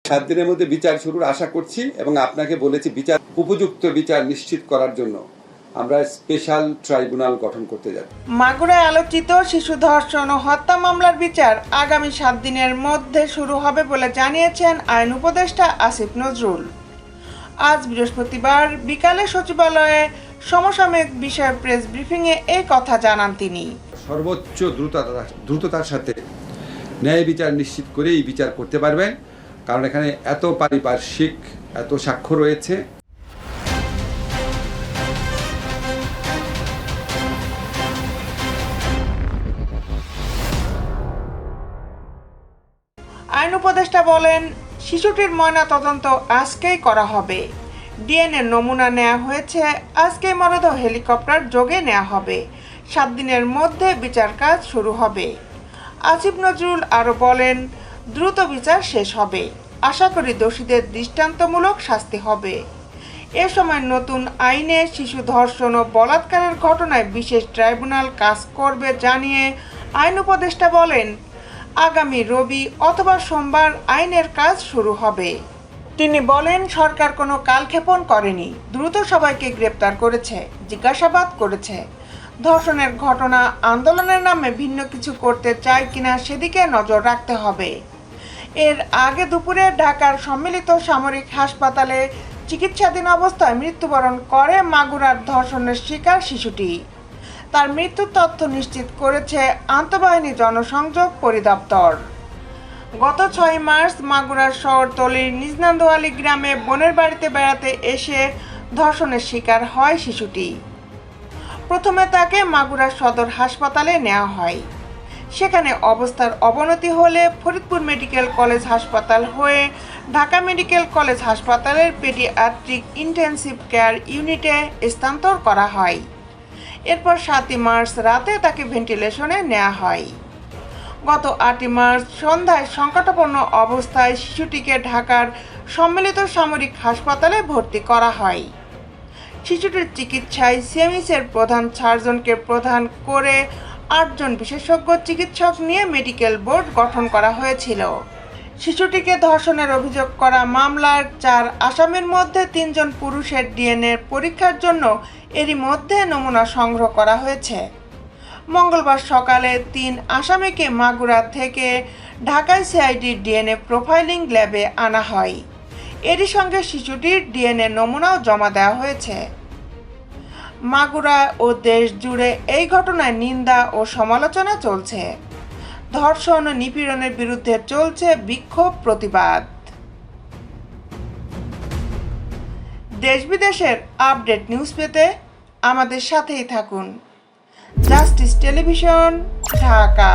7 দিনের মধ্যে বিচার শুরুর আশা করছি এবং আপনাকে বলেছি উপযুক্ত বিচার নিশ্চিত করার জন্য আমরা স্পেশাল ট্রাইব্যুনাল গঠন করতে যাচ্ছি। মাগুরায় আলোচিত শিশু ধর্ষণ ও হত্যা মামলার বিচার আগামী 7 দিনের মধ্যে শুরু হবে বলে জানিয়েছেন আইন উপদেষ্টা আসিফ নজরুল। আজ বৃহস্পতিবার বিকালে সচিবালয়ে সমসাময়িক বিষয় প্রেস ব্রিফিংয়ে এই কথা জানান তিনি। সর্বোচ্চ দ্রুততার সাথে ন্যায় বিচার নিশ্চিত করেই বিচার করতে পারবেন, কারণ এখানে এত পারিপার্শ্বিক এত সাক্ষ্য রয়েছে। আইন উপদেষ্টা বলেন, শিশুটির ময়না তদন্ত আজকেই করা হবে। ডিএনএ নমুনা নেওয়া হয়েছে, আজকেই মরদেহ হেলিকপ্টার যোগে নেওয়া হবে। 7 দিনের মধ্যে বিচার কাজ শুরু হবে। আসিফ নজরুল আরও বলেন, দ্রুত বিচার শেষ হবে। আশা করি দোষীদের দৃষ্টান্তমূলক শাস্তি হবে। এ সময় নতুন আইনে শিশু ধর্ষণ ও বলাৎকারের ঘটনায় বিশেষ ট্রাইব্যুনাল কাজ করবে জানিয়ে আইন উপদেষ্টা বলেন, আগামী রবি অথবা সোমবার আইনের কাজ শুরু হবে। তিনি বলেন, সরকার কোনো কালক্ষেপণ করেনি, দ্রুত সবাইকে গ্রেপ্তার করেছে, জিজ্ঞাসাবাদ করেছে। ধর্ষণের ঘটনা আন্দোলনের নামে ভিন্ন কিছু করতে চায় কিনা সেদিকে নজর রাখতে হবে। এর আগে দুপুরে ঢাকার সম্মিলিত সামরিক হাসপাতালে চিকিৎসাধীন অবস্থায় মৃত্যুবরণ করে মাগুরার ধর্ষণের শিকার শিশুটি। তার মৃত্যুর তথ্য নিশ্চিত করেছে আন্তঃবাহিনী জনসংযোগ পরিদপ্তর। গত 6 মার্চ মাগুরার শহরতলির নিজনান্দোয়ালি গ্রামে বোনের বাড়িতে বেড়াতে এসে ধর্ষণের শিকার হয় শিশুটি। প্রথমে তাকে মাগুরা সদর হাসপাতালে নেওয়া হয়। সেখানে অবস্থার অবনতি হলে ফরিদপুর মেডিকেল কলেজ হাসপাতাল হয়ে ঢাকা মেডিকেল কলেজ হাসপাতালের পেডিয়াট্রিক ইন্টেনসিভ কেয়ার ইউনিটে স্থানান্তর করা হয়। এরপর 7 মার্চ রাতে তাকে ভেন্টিলেশনে নেওয়া হয়। গত 8 মার্চ সন্ধ্যায় সংকটাপন্ন অবস্থায় শিশুটিকে ঢাকার সম্মিলিত সামরিক হাসপাতালে ভর্তি করা হয়। শিশুটির চিকিৎসায় সিএমএইচের প্রধান সার্জনকে প্রধান করে 8 জন বিশেষজ্ঞ চিকিৎসক নিয়ে মেডিকেল বোর্ড গঠন করা হয়েছিল। শিশুটিকে ধর্ষণের অভিযোগ করা মামলার 4 আসামির মধ্যে 3 জন পুরুষের ডিএনএ পরীক্ষার জন্য এরই মধ্যে নমুনা সংগ্রহ করা হয়েছে। মঙ্গলবার সকালে 3 আসামিকে মাগুরা থেকে ঢাকায় সিআইডির ডিএনএ প্রোফাইলিং ল্যাবে আনা হয়। এরই সঙ্গে শিশুটির ডিএনএ নমুনাও জমা দেওয়া হয়েছে। মাগুরা ও দেশ জুড়ে এই ঘটনায় নিন্দা ও সমালোচনা চলছে। ধর্ষণ ও নিপীড়নের বিরুদ্ধে চলছে বিক্ষোভ প্রতিবাদ। দেশ বিদেশের আপডেট নিউজ পেতে আমাদের সাথেই থাকুন। Justice television, Dhaka.